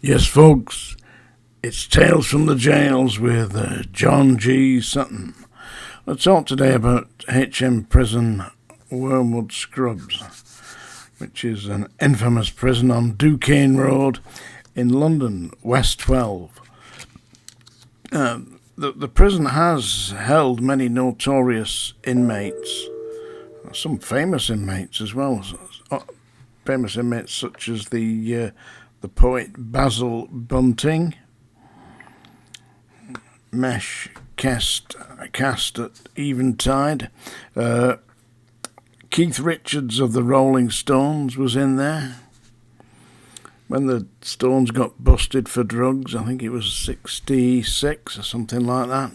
Yes, folks, it's Tales from the Jails with John G. Sutton. Let's talk today about HMP prison Wormwood Scrubs, which is an infamous prison on Duquesne Road in London, West 12. The prison has held many notorious inmates, some famous inmates as well, famous inmates such as the poet Basil Bunting, mesh cast at eventide. Keith Richards of the Rolling Stones was in there when the Stones got busted for drugs. I think it was 66 or something like that.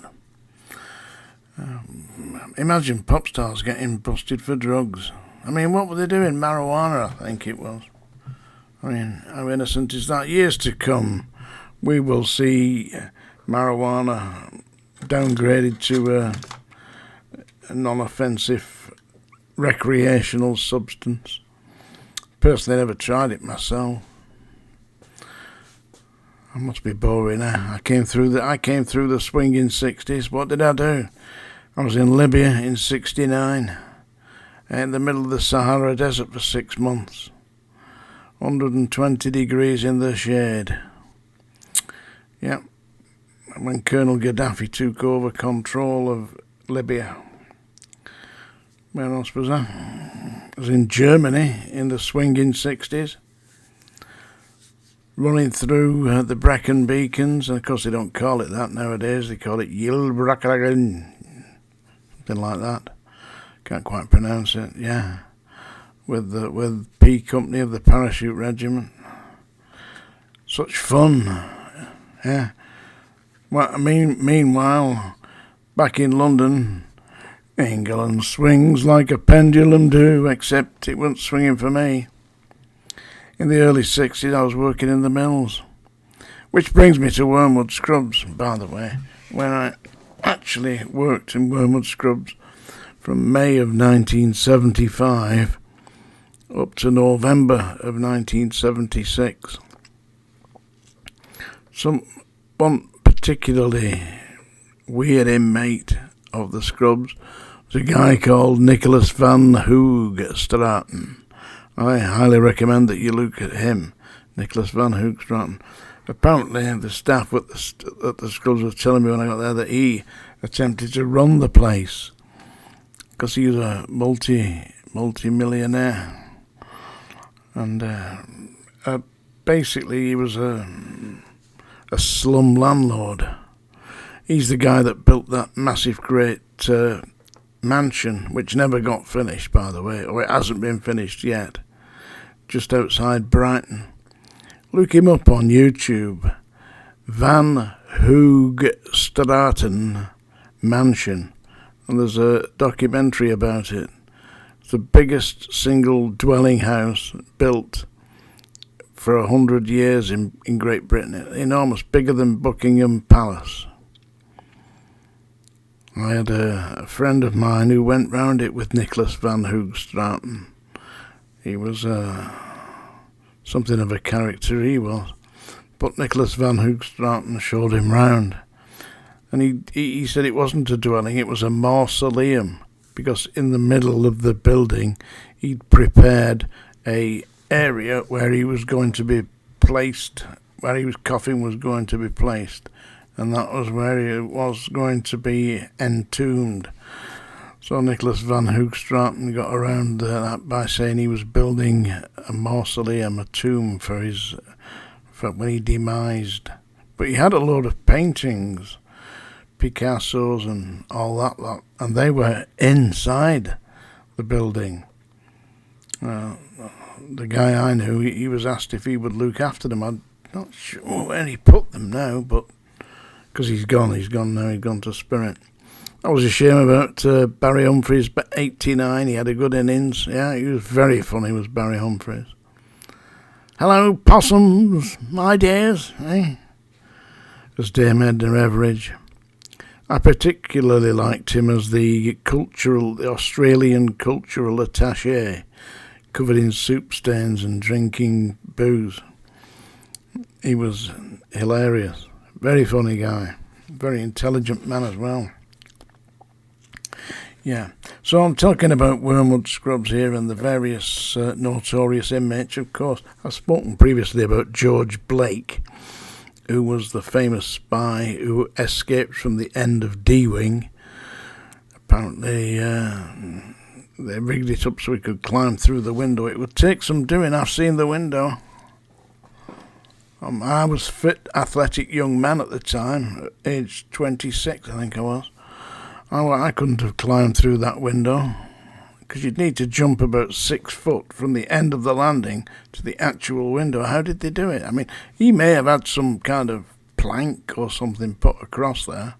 Imagine pop stars getting busted for drugs. I mean, what were they doing? Marijuana, I think it was. I mean, how innocent is that? Years to come, we will see marijuana downgraded to a non-offensive recreational substance. Personally, never tried it myself. I must be boring now. I came through the swinging 60s. What did I do? I was in Libya in 69, in the middle of the Sahara Desert for 6 months. 120 degrees in the shade. Yep. When Colonel Gaddafi took over control of Libya. Where else was I? I was in Germany in the swinging 60s. Running through the Brecon Beacons, and of course they don't call it that nowadays, they call it Yilbraken, something like that. Can't quite pronounce it, yeah. With P Company of the Parachute Regiment. Such fun, yeah. Well, I mean, meanwhile, back in London, England swings like a pendulum do, except it wasn't swinging for me. In the early 60s, I was working in the mills. Which brings me to Wormwood Scrubs, by the way, when I actually worked in Wormwood Scrubs from May of 1975 up to November of 1976. One particularly weird inmate of the Scrubs was a guy called Nicholas Van Hoogstraten. I highly recommend that you look at him, Nicholas Van Hoogstraten. Apparently, the staff at the Scrubs was telling me when I got there that he attempted to run the place because he was a multi-millionaire. And basically, he was a slum landlord. He's the guy that built that massive, great mansion, which never got finished, by the way, or it hasn't been finished yet, just outside Brighton. Look him up on YouTube. Van Hoogstraten Mansion. And there's a documentary about it. It's the biggest single dwelling house built for 100 years in Great Britain. Enormous, bigger than Buckingham Palace. I had a friend of mine who went round it with Nicholas Van Hoogstraten. He was something of a character, he was. But Nicholas Van Hoogstraten showed him round. And he said it wasn't a dwelling, it was a mausoleum. Because in the middle of the building, he'd prepared a area where he was going to be placed, where his coffin was going to be placed. And that was where he was going to be entombed. So Nicholas Van Hoogstraten got around that by saying he was building a mausoleum, a tomb for when he demised. But he had a load of paintings, Picasso's and all that lot, and they were inside the building. The guy I knew, he was asked if he would look after them. I'm not sure where he put them now, but because he's gone now, he's gone to spirit. That was a shame about Barry Humphries, but 89, he had a good innings. Yeah, he was very funny, was Barry Humphries. Hello, possums, my dears, eh? As Dame Edna Everage. I particularly liked him as the Australian cultural attaché, covered in soup stains and drinking booze. He was hilarious. Very funny guy. Very intelligent man as well. Yeah. So I'm talking about Wormwood Scrubs here and the various notorious inmates. Of course, I've spoken previously about George Blake, who was the famous spy who escaped from the end of D-Wing. Apparently, they rigged it up so he could climb through the window. It would take some doing. I've seen the window. I was fit, athletic young man at the time, aged 26, I think I was. I couldn't have climbed through that window, because you'd need to jump about 6 foot from the end of the landing to the actual window. How did they do it? I mean, he may have had some kind of plank or something put across there,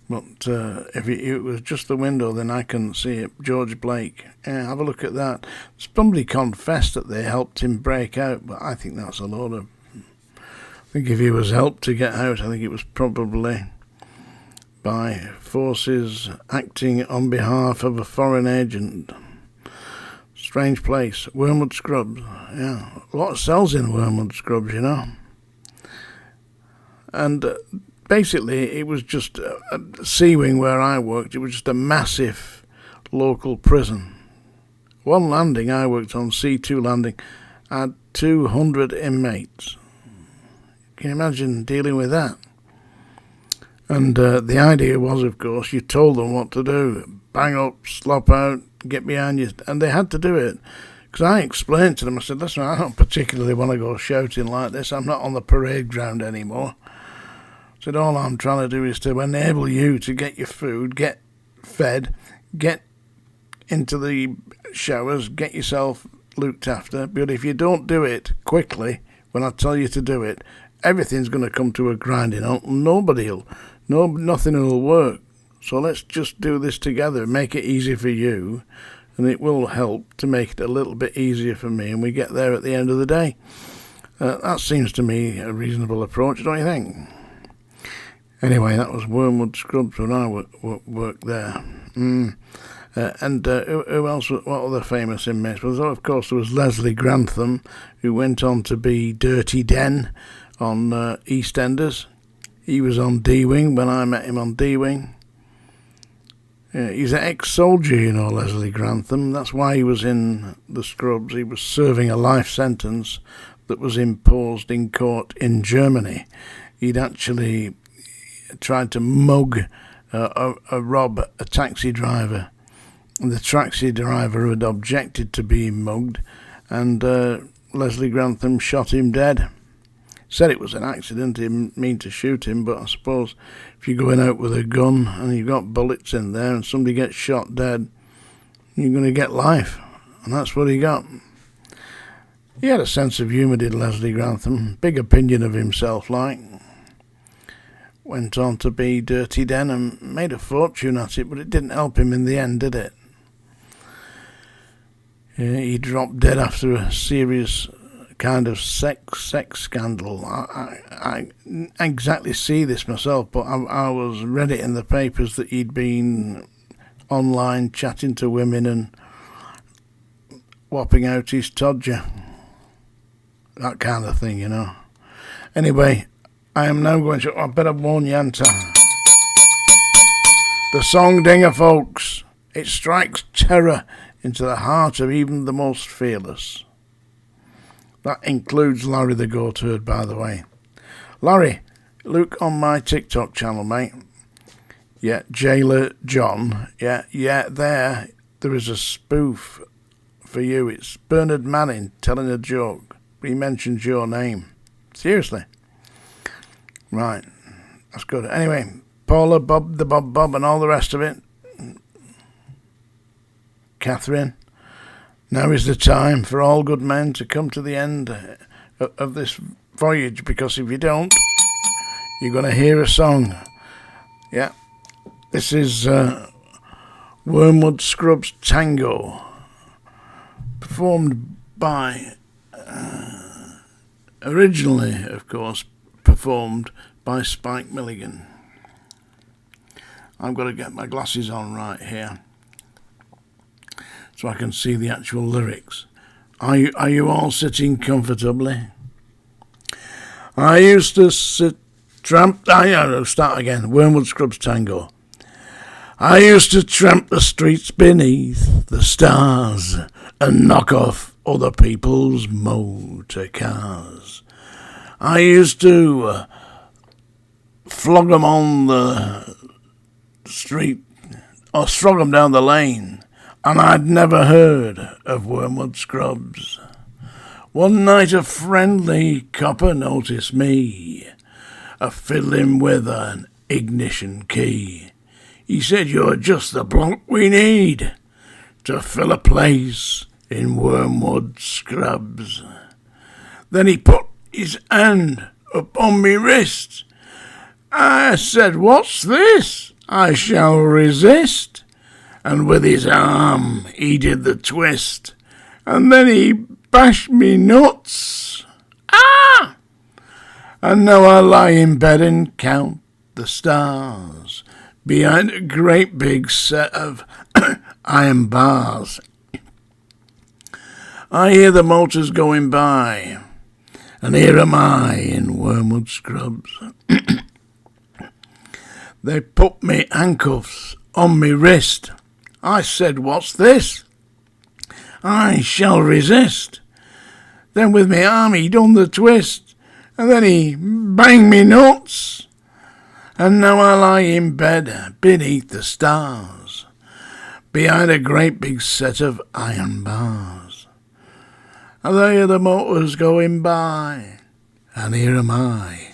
but if it was just the window, then I couldn't see it. George Blake, yeah, have a look at that. Somebody confessed that they helped him break out, but I think that's a load of... I think if he was helped to get out, I think it was probably by forces acting on behalf of a foreign agent. Strange place. Wormwood Scrubs. Yeah, a lot of cells in Wormwood Scrubs, you know. And basically, it was just Sea Wing where I worked. It was just a massive local prison. One landing I worked on, C2 landing, had 200 inmates. Can you imagine dealing with that? And the idea was, of course, you told them what to do. Bang up, slop out, get behind you. And they had to do it. Because I explained to them, I said, listen, I don't particularly want to go shouting like this. I'm not on the parade ground anymore. I said, all I'm trying to do is to enable you to get your food, get fed, get into the showers, get yourself looked after. But if you don't do it quickly, when I tell you to do it, everything's going to come to a grinding halt. Nothing will work. So let's just do this together, make it easy for you, and it will help to make it a little bit easier for me, and we get there at the end of the day. That seems to me a reasonable approach, don't you think? Anyway, that was Wormwood Scrubs when I worked there. And who else? What other famous inmates? Well, of course, there was Leslie Grantham, who went on to be Dirty Den on EastEnders. He was on D-Wing when I met him on D-Wing. He's an ex-soldier, you know, Leslie Grantham. That's why he was in the Scrubs. He was serving a life sentence that was imposed in court in Germany. He'd actually tried to mug rob a taxi driver. And the taxi driver had objected to being mugged, and Leslie Grantham shot him dead. Said it was an accident, he didn't mean to shoot him, but I suppose if you're going out with a gun and you've got bullets in there and somebody gets shot dead, you're going to get life. And that's what he got. He had a sense of humour, did Leslie Grantham. Big opinion of himself, like. Went on to be Dirty Den and made a fortune at it, but it didn't help him in the end, did it? He dropped dead after a serious kind of sex scandal. I exactly see this myself, but I was read it in the papers that he'd been online chatting to women and whopping out his todger. That kind of thing, you know. Anyway, I am now going to... I better warn you, Anta. The song Dinger, folks. It strikes terror into the heart of even the most fearless. That includes Larry the Goatherd, by the way. Larry, look on my TikTok channel, mate. Yeah, Jailer John. Yeah, there is a spoof for you. It's Bernard Manning telling a joke. He mentions your name. Seriously. Right. That's good. Anyway, Paula, Bob, the Bob, and all the rest of it. Catherine. Now is the time for all good men to come to the end of this voyage, because if you don't, you're going to hear a song. Yeah. This is Wormwood Scrubs Tango, performed by, originally, of course, performed by Spike Milligan. I've got to get my glasses on right here so I can see the actual lyrics. Are you all sitting comfortably? I used to start again. Wormwood Scrubs Tango. I used to tramp the streets beneath the stars and knock off other people's motor cars. I used to flog them on the street or slog them down the lane, and I'd never heard of Wormwood Scrubs. One night a friendly copper noticed me a-fiddling with an ignition key. He said, "You're just the bloke we need to fill a place in Wormwood Scrubs." Then he put his hand up on me wrist. I said, "What's this? I shall resist." And with his arm he did the twist, and then he bashed me nuts. Ah! And now I lie in bed and count the stars behind a great big set of iron bars. I hear the motors going by, and here am I in Wormwood Scrubs. They put me handcuffs on me wrist. I said, "What's this? I shall resist." Then with me arm he done the twist, and then he banged me nuts. And now I lie in bed beneath the stars, behind a great big set of iron bars. And I hear the motors going by, and here am I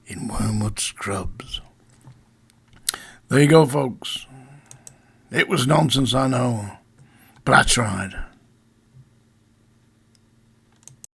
in Wormwood Scrubs. There you go, folks. It was nonsense, I know, but I tried.